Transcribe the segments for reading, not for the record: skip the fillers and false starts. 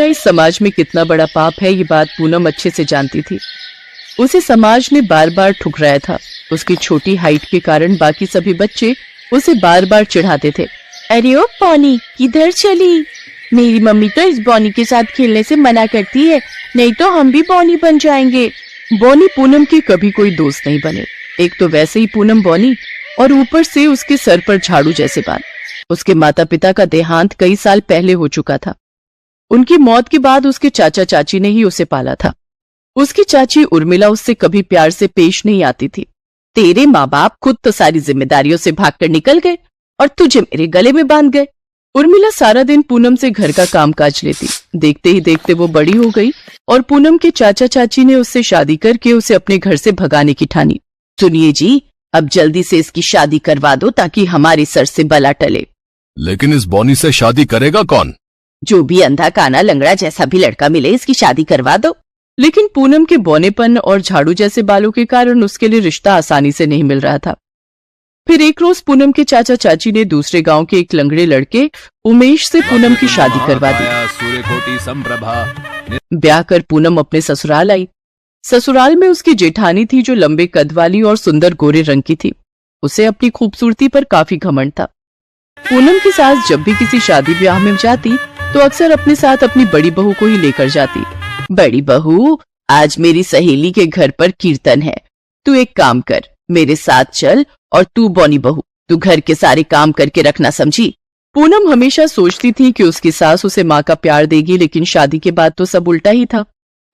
होना इस समाज में कितना बड़ा पाप है, ये बात पूनम अच्छे से जानती थी। उसे समाज ने बार बार ठुकराया था। उसकी छोटी हाइट के कारण बाकी सभी बच्चे उसे बार बार चिढ़ाते थे। अरे ओ बॉनी, किधर चली? मेरी मम्मी तो इस बॉनी के साथ खेलने से मना करती है, नहीं तो हम भी बॉनी बन जाएंगे। बॉनी पूनम के कभी कोई दोस्त नहीं बने। एक तो वैसे ही पूनम बॉनी, और ऊपर से उसके सर पर झाड़ू जैसे बाल। उसके माता पिता का देहांत कई साल पहले हो चुका था। उनकी मौत के बाद उसके चाचा चाची ने ही उसे पाला था। उसकी चाची उर्मिला उससे कभी प्यार से पेश नहीं आती थी। तेरे माँ बाप खुद तो सारी जिम्मेदारियों से भागकर निकल गए और तुझे मेरे गले में बांध गए। उर्मिला सारा दिन पूनम से घर का कामकाज लेती। देखते ही देखते वो बड़ी हो गई और पूनम के चाचा चाची ने उससे शादी करके उसे अपने घर से भगाने की ठानी। सुनिए जी, अब जल्दी से इसकी शादी करवा दो ताकि हमारे सर से बला टले। लेकिन इस बॉनी से शादी करेगा कौन? जो भी अंधा काना लंगड़ा जैसा भी लड़का मिले, इसकी शादी करवा दो। लेकिन पूनम के बौनेपन और झाड़ू जैसे बालों के कारण उसके लिए रिश्ता आसानी से नहीं मिल रहा था। फिर एक रोज पूनम के चाचा चाची ने दूसरे गांव के एक लंगड़े लड़के उमेश से पूनम की शादी करवा दी। ब्याह कर पूनम अपने ससुराल आई। ससुराल में उसकी जेठानी थी जो लंबे कद वाली और सुंदर गोरे रंग की थी। उसे अपनी खूबसूरती पर काफी घमंड था। पूनम की सास जब भी किसी शादी ब्याह में जाती तो अक्सर अपने साथ अपनी बड़ी बहू को ही लेकर जाती। बड़ी बहू, आज मेरी सहेली के घर पर कीर्तन है, तू एक काम कर, मेरे साथ चल, और तू बॉनी बहू, तू घर के सारे काम करके रखना, समझी? पूनम हमेशा सोचती थी कि उसकी सास उसे माँ का प्यार देगी, लेकिन शादी के बाद तो सब उल्टा ही था।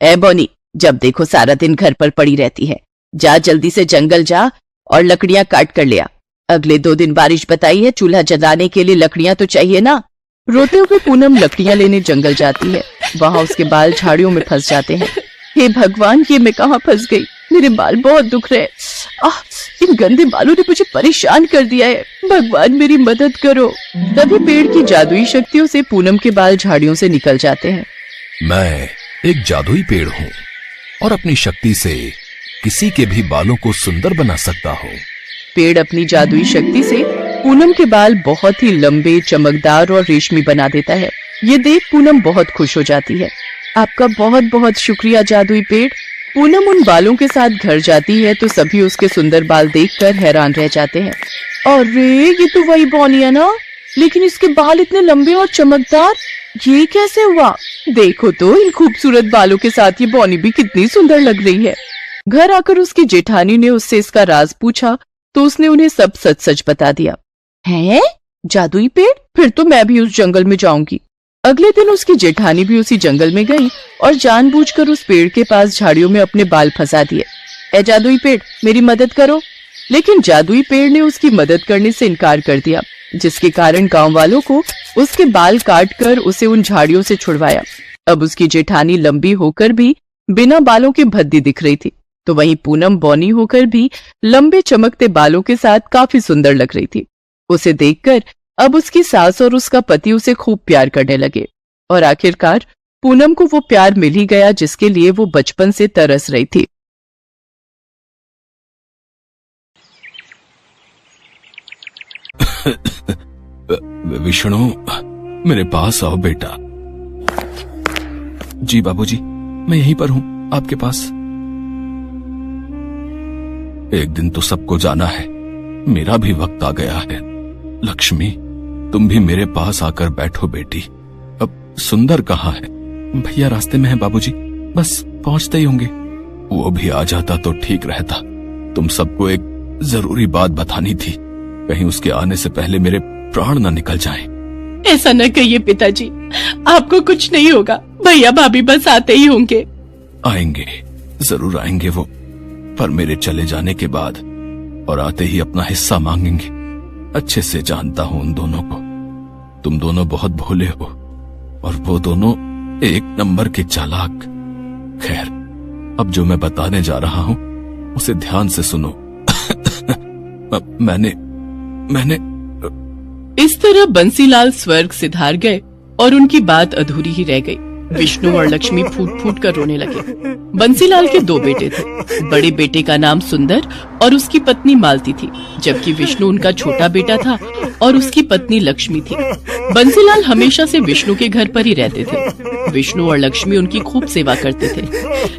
ए बॉनी, जब देखो सारा दिन घर पर पड़ी रहती है, जा जल्दी से जंगल जा और लकड़ियां काट कर ले आ। अगले 2 दिन बारिश बताई है, चूल्हा जलाने के लिए लकड़ियां तो चाहिए ना। रोते हुए पूनम लकड़ियां लेने जंगल जाती है। वहां उसके बाल झाड़ियों में फंस जाते हैं। हे भगवान, ये मैं कहाँ फंस गई? मेरे बाल बहुत दुख रहे। इन गंदे बालों ने मुझे परेशान कर दिया है। भगवान मेरी मदद करो। तभी पेड़ की जादुई शक्तियों से पूनम के बाल झाड़ियों से निकल जाते हैं। मैं एक जादुई पेड़ हूँ और अपनी शक्ति से किसी के भी बालों को सुंदर बना सकता हूँ। पेड़ अपनी जादुई शक्ति से पूनम के बाल बहुत ही लंबे, चमकदार और रेशमी बना देता है। ये देख पूनम बहुत खुश हो जाती है। आपका बहुत बहुत शुक्रिया जादुई पेड़। पूनम उन बालों के साथ घर जाती है तो सभी उसके सुंदर बाल देखकर हैरान रह जाते हैं। अरे ये तो वही बॉनी है ना, लेकिन इसके बाल इतने लंबे और चमकदार, ये कैसे हुआ? देखो तो इन खूबसूरत बालों के साथ ये बॉनी भी कितनी सुंदर लग रही है। घर आकर उसकी जेठानी ने उससे इसका राज पूछा तो उसने उन्हें सब सच सच बता दिया। हैं? जादुई पेड़? फिर तो मैं भी उस जंगल में जाऊंगी। अगले दिन उसकी जेठानी भी उसी जंगल में गई और जानबूझकर उस पेड़ के पास झाड़ियों में अपने बाल फंसा दिए। ए जादुई पेड़, मेरी मदद करो। लेकिन जादुई पेड़ ने उसकी मदद करने से इनकार कर दिया, जिसके कारण गांव वालों को उसके बाल काटकर उसे उन झाड़ियों से छुड़वाया। अब उसकी जेठानी लंबी होकर भी बिना बालों के भद्दी दिख रही थी, तो वहीं पूनम बौनी होकर भी लंबे चमकते बालों के साथ काफी सुंदर लग रही थी। उसे देखकर अब उसकी सास और उसका पति उसे खूब प्यार करने लगे और आखिरकार पूनम को वो प्यार मिल ही गया जिसके लिए वो बचपन से तरस रही थी। विष्णु, मेरे पास आओ बेटा। जी बाबूजी, मैं यहीं पर हूं आपके पास। एक दिन तो सबको जाना है, मेरा भी वक्त आ गया है। लक्ष्मी, तुम भी मेरे पास आकर बैठो बेटी। अब सुंदर कहाँ है? भैया रास्ते में है बाबूजी, बस पहुंचते ही होंगे। वो भी आ जाता तो ठीक रहता। तुम सबको एक जरूरी बात बतानी थी, कहीं उसके आने से पहले मेरे प्राण न निकल जाएं। ऐसा न कहिए पिताजी, आपको कुछ नहीं होगा। भैया भाभी बस आते ही होंगे। आएंगे, जरूर आएंगे वो, पर मेरे चले जाने के बाद और आते ही अपना हिस्सा मांगेंगे। अच्छे से जानता हूं उन दोनों को। तुम दोनों बहुत भोले हो और वो दोनों एक नंबर के चालाक। खैर, अब जो मैं बताने जा रहा हूं उसे ध्यान से सुनो। मैंने इस तरह बंसीलाल स्वर्ग सिधार गए और उनकी बात अधूरी ही रह गई। विष्णु और लक्ष्मी फूट फूट कर रोने लगे। बंसीलाल के 2 बेटे थे। बड़े बेटे का नाम सुंदर और उसकी पत्नी मालती थी, जबकि विष्णु उनका छोटा बेटा था और उसकी पत्नी लक्ष्मी थी। बंसीलाल हमेशा से विष्णु के घर पर ही रहते थे। विष्णु और लक्ष्मी उनकी खूब सेवा करते थे,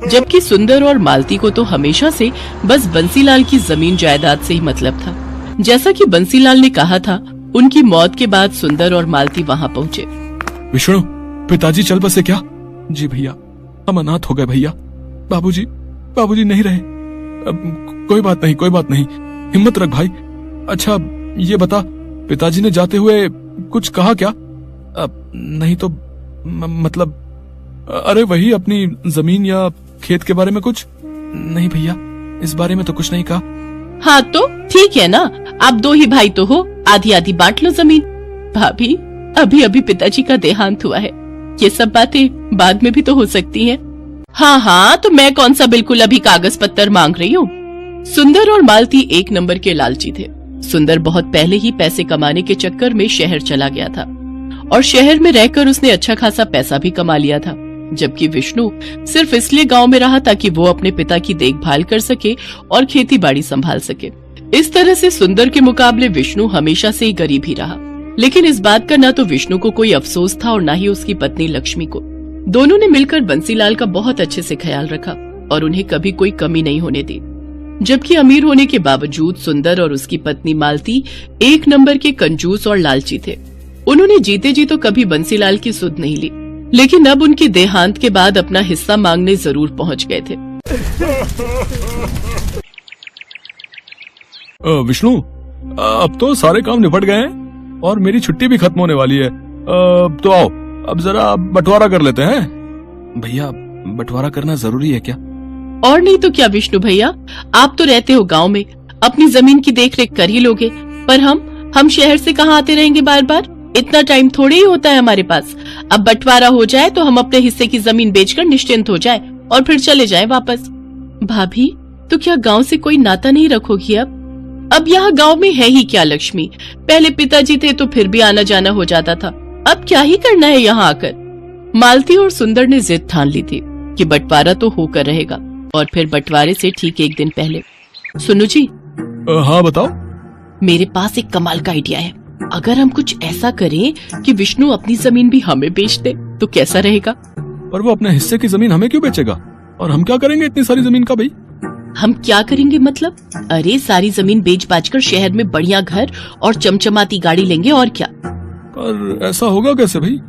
जबकि सुंदर और मालती को तो हमेशा से बस बंसीलाल की जमीन जायदाद से ही मतलब था। जैसा कि बंसीलाल ने कहा था, उनकी मौत के बाद सुंदर और मालती वहाँ पहुँचे। विष्णु, पिताजी चल बसे क्या? जी भैया, हम अनाथ हो गए भैया। बाबूजी नहीं रहे। कोई बात नहीं, हिम्मत रख भाई। अच्छा ये बता, पिताजी ने जाते हुए कुछ कहा क्या? नहीं तो मतलब अरे वही अपनी जमीन या खेत के बारे में कुछ? नहीं भैया, इस बारे में तो कुछ नहीं कहा। हाँ तो ठीक है ना, आप 2 ही भाई तो हो, आधी आधी बांट लो जमीन। भाभी, अभी अभी पिताजी का देहांत हुआ है, ये सब बातें बाद में भी तो हो सकती हैं। हाँ, तो मैं कौन सा बिल्कुल अभी कागज पत्तर मांग रही हूँ। सुंदर और मालती 1 नंबर के लालची थे। सुंदर बहुत पहले ही पैसे कमाने के चक्कर में शहर चला गया था और शहर में रहकर उसने अच्छा खासा पैसा भी कमा लिया था, जबकि विष्णु सिर्फ इसलिए गांव में रहा ताकि वो अपने पिता की देखभाल कर सके और खेती बाड़ी संभाल सके। इस तरह से सुंदर के मुकाबले विष्णु हमेशा से ही गरीब ही रहा। लेकिन इस बात का ना तो विष्णु को कोई अफसोस था और ना ही उसकी पत्नी लक्ष्मी को। दोनों ने मिलकर बंसीलाल का बहुत अच्छे से ख्याल रखा और उन्हें कभी कोई कमी नहीं होने दी। जबकि अमीर होने के बावजूद सुंदर और उसकी पत्नी मालती 1 नंबर के कंजूस और लालची थे। उन्होंने जीते जी तो कभी बंसीलाल की सुध नहीं ली, लेकिन अब उनके देहांत के बाद अपना हिस्सा मांगने जरूर पहुंच गए थे। विष्णु, अब तो सारे काम निपट गए हैं और मेरी छुट्टी भी खत्म होने वाली है। तो आओ, अब जरा बंटवारा कर लेते हैं। भैया, बंटवारा करना जरूरी है क्या? और नहीं तो क्या विष्णु भैया, आप तो रहते हो गांव में, अपनी जमीन की देखरेख कर ही लोगे, पर हम शहर से कहाँ आते रहेंगे बार बार? इतना टाइम थोड़ी ही होता है हमारे पास। अब बंटवारा हो जाए तो हम अपने हिस्से की जमीन बेचकर निश्चिंत हो जाए और फिर चले जाए वापस। भाभी, तो क्या गांव से कोई नाता नहीं रखोगी अब यहाँ गांव में है ही क्या लक्ष्मी? पहले पिताजी थे तो फिर भी आना जाना हो जाता था, अब क्या ही करना है यहाँ आकर? मालती और सुंदर ने जिद ठान ली थी कि बंटवारा तो होकर रहेगा। और फिर बंटवारे से ठीक 1 दिन पहले, सुनो जी। हाँ बताओ। मेरे पास एक कमाल का आइडिया है। अगर हम कुछ ऐसा करें कि विष्णु अपनी जमीन भी हमें बेच दे तो कैसा रहेगा? पर वो अपने हिस्से की जमीन हमें क्यों बेचेगा? और हम क्या करेंगे इतनी सारी जमीन का भाई? हम क्या करेंगे मतलब? अरे सारी जमीन बेच बाच कर शहर में बढ़िया घर और चमचमाती गाड़ी लेंगे, और क्या। पर ऐसा होगा कैसे भाई?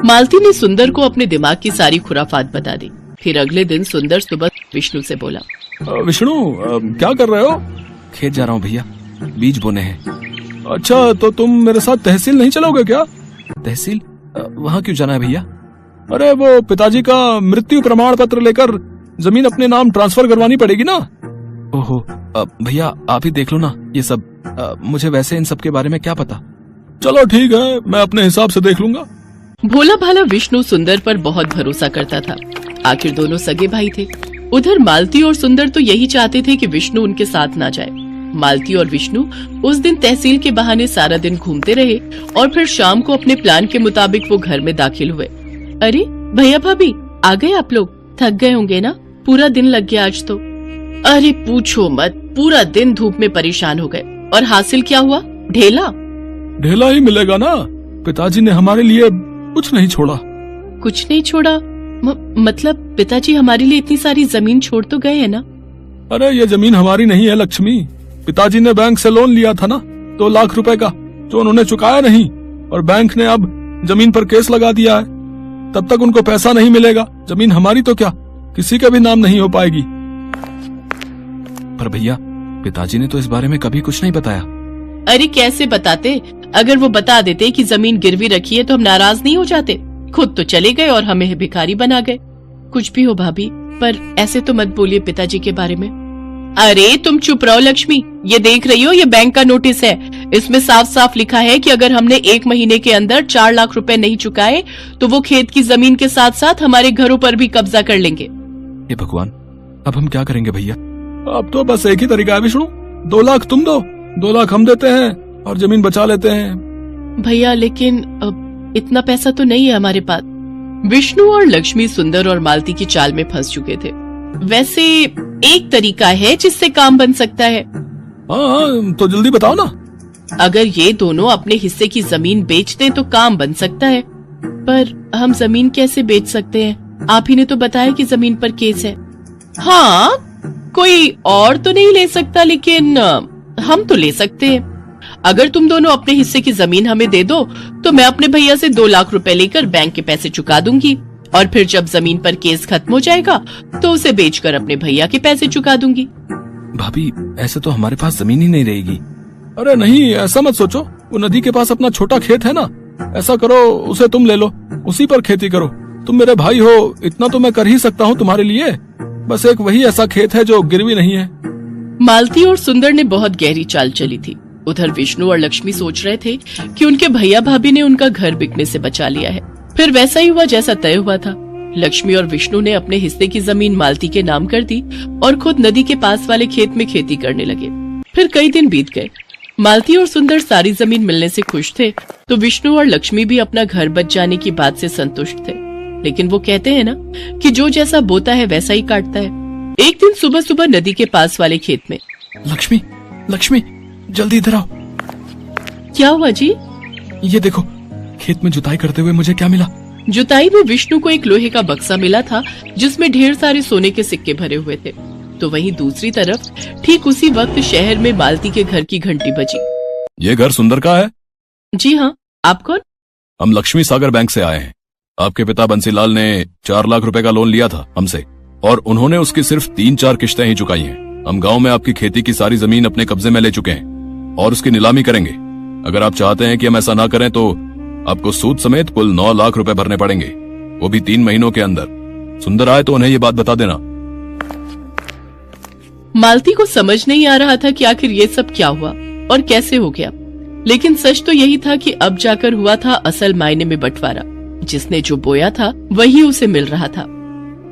मालती ने सुंदर को अपने दिमाग की सारी खुराफात बता दी। फिर अगले दिन सुंदर सुबह विष्णु से बोला, विष्णु, क्या कर रहे हो? खेत जा रहा हूँ भैया, बीज बोने हैं। अच्छा, तो तुम मेरे साथ तहसील नहीं चलोगे क्या? तहसील? वहाँ क्यों जाना है भैया? अरे वो पिताजी का मृत्यु प्रमाण पत्र लेकर जमीन अपने नाम ट्रांसफर करवानी पड़ेगी ना। ओहो, भैया आप ही देख लो ना ये सब, मुझे वैसे इन सब के बारे में क्या पता। चलो ठीक है, मैं अपने हिसाब से देख लूंगा। भोला भाला विष्णु सुंदर पर बहुत भरोसा करता था। आखिर दोनों सगे भाई थे। उधर मालती और सुंदर तो यही चाहते थे कि विष्णु उनके साथ ना जाए। मालती और विष्णु उस दिन तहसील के बहाने सारा दिन घूमते रहे और फिर शाम को अपने प्लान के मुताबिक वो घर में दाखिल हुए। अरे भैया भाभी, आ गए आप लोग? थक गए होंगे ना, पूरा दिन लग गया आज तो। अरे पूछो मत, पूरा दिन धूप में परेशान हो गए। और हासिल क्या हुआ? ढेला ही मिलेगा ना। पिताजी ने हमारे लिए कुछ नहीं छोड़ा। कुछ नहीं छोड़ा? मतलब पिताजी हमारे लिए इतनी सारी जमीन छोड़ तो गए है ना? अरे ये जमीन हमारी नहीं है लक्ष्मी। पिताजी ने बैंक से लोन लिया था ना 2 लाख रुपए का, जो उन्होंने चुकाया नहीं, और बैंक ने अब जमीन पर केस लगा दिया है। तब तक उनको पैसा नहीं मिलेगा। जमीन हमारी तो क्या, किसी के भी नाम नहीं हो पाएगी। पर भैया, पिताजी ने तो इस बारे में कभी कुछ नहीं बताया। अरे कैसे बताते? अगर वो बता देते कि जमीन गिरवी रखी है तो हम नाराज नहीं हो जाते? खुद तो चले गए और हमें भिखारी बना गए। कुछ भी हो भाभी, पर ऐसे तो मत बोलिए पिताजी के बारे में। अरे तुम चुप रहो लक्ष्मी, ये देख रही हो, ये बैंक का नोटिस है। इसमें साफ साफ लिखा है कि अगर हमने 1 महीने के अंदर 4 लाख रुपए नहीं चुकाए तो वो खेत की जमीन के साथ साथ हमारे घरों पर भी कब्जा कर लेंगे। हे भगवान, अब हम क्या करेंगे भैया? अब तो बस एक ही तरीका है विष्णु, 2 लाख तुम दो, 2 लाख हम देते हैं और जमीन बचा लेते हैं। भैया लेकिन अब इतना पैसा तो नहीं है हमारे पास। विष्णु और लक्ष्मी सुंदर और मालती की चाल में फंस चुके थे। वैसे एक तरीका है जिससे काम बन सकता है। हाँ, तो जल्दी बताओ ना। अगर ये दोनों अपने हिस्से की जमीन बेच दें तो काम बन सकता है। पर हम जमीन कैसे बेच सकते हैं? आप ही ने तो बताया कि जमीन पर केस है। हाँ, कोई और तो नहीं ले सकता, लेकिन हम तो ले सकते हैं। अगर तुम दोनों अपने हिस्से की जमीन हमें दे दो तो मैं अपने भैया से 2 लाख रुपए लेकर बैंक के पैसे चुका दूंगी, और फिर जब जमीन पर केस खत्म हो जाएगा तो उसे बेचकर अपने भैया के पैसे चुका दूंगी। भाभी, ऐसे तो हमारे पास जमीन ही नहीं रहेगी। अरे नहीं, ऐसा मत सोचो। वो नदी के पास अपना छोटा खेत है ना, ऐसा करो उसे तुम ले लो, उसी पर खेती करो। तुम मेरे भाई हो, इतना तो मैं कर ही सकता हूँ तुम्हारे लिए। बस एक वही ऐसा खेत है जो गिरवी नहीं है। मालती और सुंदर ने बहुत गहरी चाल चली थी। उधर विष्णु और लक्ष्मी सोच रहे थे कि उनके भैया भाभी ने उनका घर बिकने से बचा लिया है। फिर वैसा ही हुआ जैसा तय हुआ था। लक्ष्मी और विष्णु ने अपने हिस्से की जमीन मालती के नाम कर दी और खुद नदी के पास वाले खेत में खेती करने लगे। फिर कई दिन बीत गए। मालती और सुंदर सारी जमीन मिलने से खुश थे, तो विष्णु और लक्ष्मी भी अपना घर बच जाने की बात से संतुष्ट थे। लेकिन वो कहते हैं ना कि जो जैसा बोता है वैसा ही काटता है। एक दिन सुबह सुबह नदी के पास वाले खेत में, लक्ष्मी, लक्ष्मी, जल्दी इधर आओ। क्या हुआ जी? ये देखो, खेत में जुताई करते हुए मुझे क्या मिला। जुताई में विष्णु को एक लोहे का बक्सा मिला था जिसमें ढेर सारे सोने के सिक्के भरे हुए थे। तो वहीं दूसरी तरफ ठीक उसी वक्त शहर में मालती के घर की घंटी बजी। ये घर सुंदर का है? जी हाँ, आप कौन? हम लक्ष्मी सागर बैंक से आए हैं। आपके पिता बंसीलाल ने 4 लाख रुपए का लोन लिया था हमसे, और उन्होंने उसकी सिर्फ 3-4 किश्तें ही चुकाई हैं। हम गांव में आपकी खेती की सारी जमीन अपने कब्जे में ले चुके हैं और उसकी नीलामी करेंगे। अगर आप चाहते हैं कि हम ऐसा ना करें तो आपको सूद समेत कुल 9 लाख रुपए भरने पड़ेंगे, वो भी 3 महीनों के अंदर। सुंदर आए तो उन्हें ये बात बता देना। मालती को समझ नहीं आ रहा था कि आखिर ये सब क्या हुआ और कैसे हो गया, लेकिन सच तो यही था कि अब जाकर हुआ था असल मायने में बंटवारा। जिसने जो बोया था वही उसे मिल रहा था।